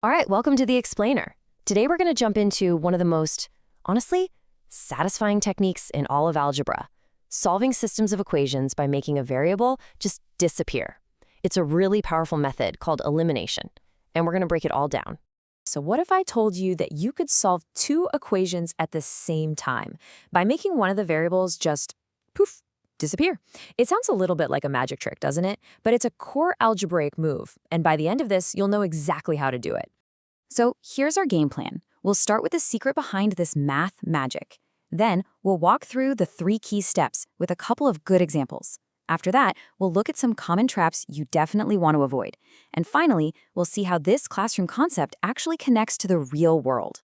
All right, welcome to the Explainer. Today we're going to jump into one of the most, honestly, satisfying techniques in all of algebra, solving systems of equations by making a variable just disappear. It's a really powerful method called elimination, and we're going to break it all down. So what if I told you that you could solve two equations at the same time by making one of the variables just, poof, disappear? It sounds a little bit like a magic trick, doesn't it? But it's a core algebraic move, and by the end of this, you'll know exactly how to do it. So here's our game plan. We'll start with the secret behind this math magic. Then we'll walk through the 3 key steps with a couple of good examples. After that, we'll look at some common traps you definitely want to avoid. And finally, we'll see how this classroom concept actually connects to the real world.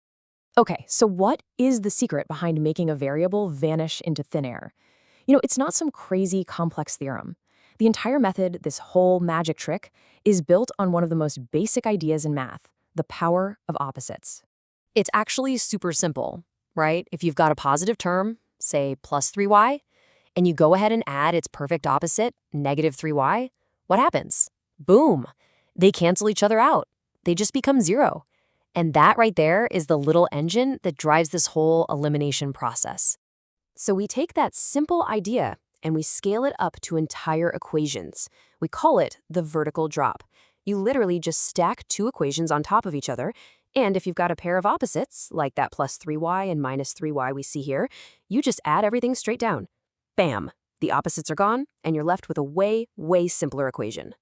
Okay, so what is the secret behind making a variable vanish into thin air? It's not some crazy complex theorem. The entire method, this whole magic trick, is built on one of the most basic ideas in math, the power of opposites. It's actually super simple, right? If you've got a positive term, say plus 3y, and you go ahead and add its perfect opposite, negative 3y, what happens? Boom! They cancel each other out. They just become 0. And that right there is the little engine that drives this whole elimination process. So we take that simple idea and we scale it up to entire equations. We call it the vertical drop. You literally just stack 2 equations on top of each other, and if you've got a pair of opposites, like that plus 3y and minus 3y we see here, you just add everything straight down. Bam! The opposites are gone, and you're left with a way, way simpler equation.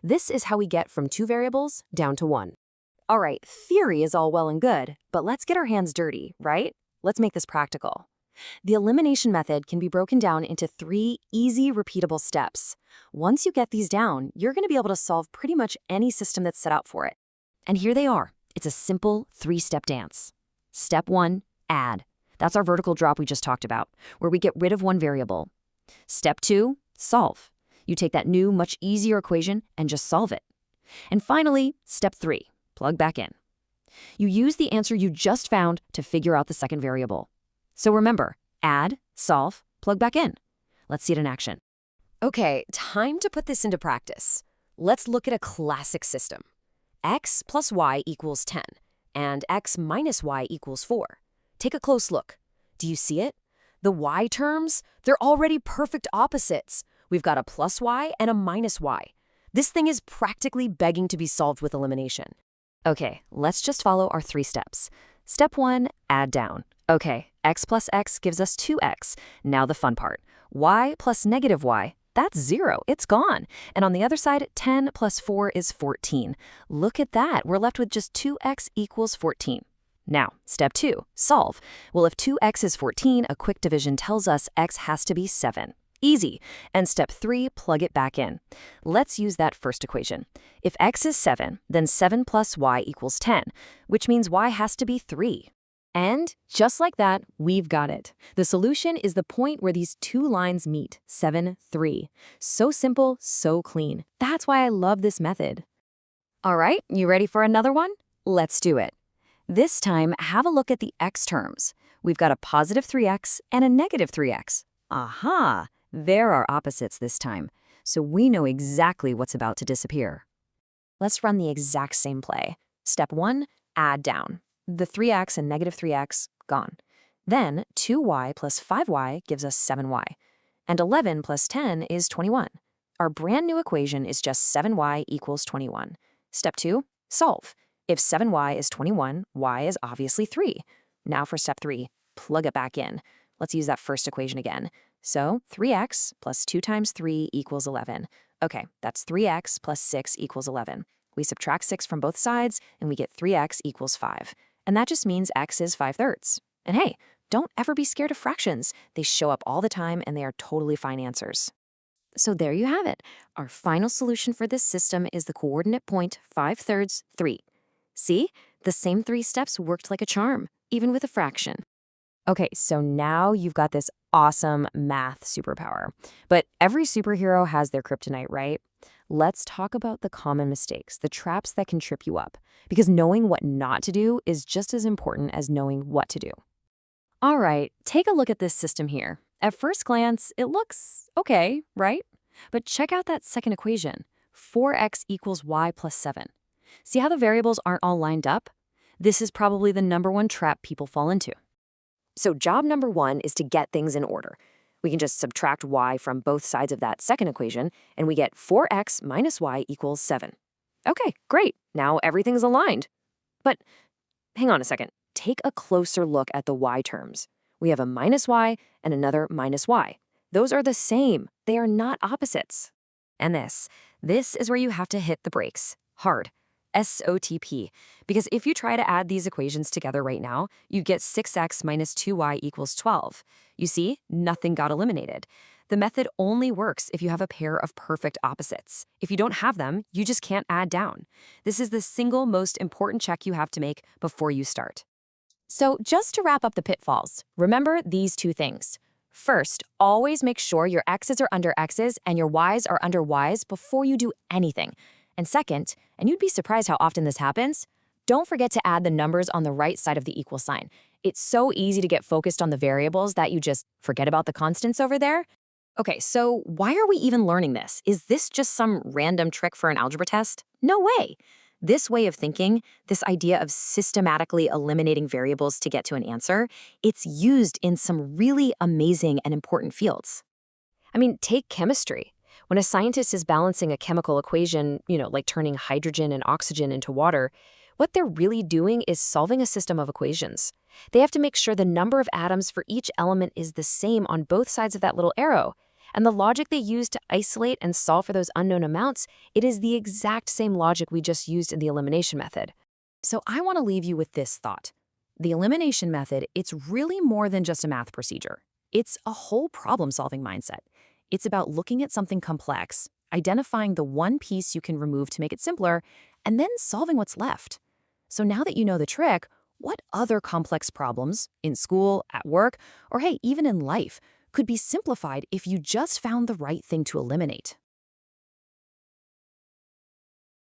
This is how we get from 2 variables down to 1. All right, theory is all well and good, but let's get our hands dirty, right? Let's make this practical. The elimination method can be broken down into 3 easy, repeatable steps. Once you get these down, you're going to be able to solve pretty much any system that's set out for it. And here they are. It's a simple 3-step dance. Step 1, add. That's our vertical drop we just talked about, where we get rid of one variable. Step 2, solve. You take that new, much easier equation and just solve it. And finally, step 3, plug back in. You use the answer you just found to figure out the second variable. So remember, add, solve, plug back in. Let's see it in action. Okay, time to put this into practice. Let's look at a classic system. X plus y equals 10, and x minus y equals 4. Take a close look. Do you see it? The y terms, they're already perfect opposites. We've got a plus y and a minus y. This thing is practically begging to be solved with elimination. Okay, let's just follow our 3 steps. Step 1, add down. Okay, x plus x gives us 2x. Now the fun part. Y plus negative y, that's 0. It's gone. And on the other side, 10 plus 4 is 14. Look at that. We're left with just 2x equals 14. Now, step 2, solve. Well, if 2x is 14, a quick division tells us x has to be 7. Easy. And step 3, plug it back in. Let's use that first equation. If x is 7, then 7 plus y equals 10, which means y has to be 3. And just like that, we've got it. The solution is the point where these 2 lines meet, 7, 3. So simple, so clean. That's why I love this method. All right, you ready for another one? Let's do it. This time, have a look at the x terms. We've got a positive 3x and a negative 3x. Aha! There are opposites this time, so we know exactly what's about to disappear. Let's run the exact same play. Step 1, add down. The 3x and negative 3x, gone. Then 2y plus 5y gives us 7y. And 11 plus 10 is 21. Our brand new equation is just 7y equals 21. Step 2, solve. If 7y is 21, y is obviously 3. Now for step 3, plug it back in. Let's use that first equation again. So 3x plus 2 times 3 equals 11. Okay, that's 3x plus 6 equals 11. We subtract 6 from both sides, and we get 3x equals 5. And that just means x is 5/3. And hey, don't ever be scared of fractions. They show up all the time, and they are totally fine answers. So there you have it. Our final solution for this system is the coordinate point 5/3, 3. See? The same 3 steps worked like a charm, even with a fraction. Okay, so now you've got this awesome math superpower. But every superhero has their kryptonite, right? Let's talk about the common mistakes, the traps that can trip you up, because knowing what not to do is just as important as knowing what to do. All right, take a look at this system here. At first glance, it looks okay, right? But check out that second equation, 4x equals y plus 7. See how the variables aren't all lined up? This is probably the #1 trap people fall into. So job number one is to get things in order. We can just subtract y from both sides of that second equation, and we get 4x minus y equals 7. Okay, great. Now everything's aligned. But hang on a second. Take a closer look at the y terms. We have a minus y and another minus y. Those are the same. They are not opposites. And this is where you have to hit the brakes. Hard. SOTP. Because if you try to add these equations together right now, you get 6x minus 2y equals 12. You see, nothing got eliminated. The method only works if you have a pair of perfect opposites. If you don't have them, you just can't add down. This is the single most important check you have to make before you start. So just to wrap up the pitfalls, remember these two things. First, always make sure your x's are under x's and your y's are under y's before you do anything. And second, and you'd be surprised how often this happens, don't forget to add the numbers on the right side of the equal sign. It's so easy to get focused on the variables that you just forget about the constants over there. Okay, so why are we even learning this? Is this just some random trick for an algebra test? No way. This way of thinking, this idea of systematically eliminating variables to get to an answer, it's used in some really amazing and important fields. I mean, take chemistry. When a scientist is balancing a chemical equation, like turning hydrogen and oxygen into water, what they're really doing is solving a system of equations. They have to make sure the number of atoms for each element is the same on both sides of that little arrow. And the logic they use to isolate and solve for those unknown amounts, it is the exact same logic we just used in the elimination method. So I want to leave you with this thought. The elimination method, it's really more than just a math procedure. It's a whole problem-solving mindset. It's about looking at something complex, identifying the one piece you can remove to make it simpler, and then solving what's left. So now that you know the trick, what other complex problems, in school, at work, or hey, even in life, could be simplified if you just found the right thing to eliminate?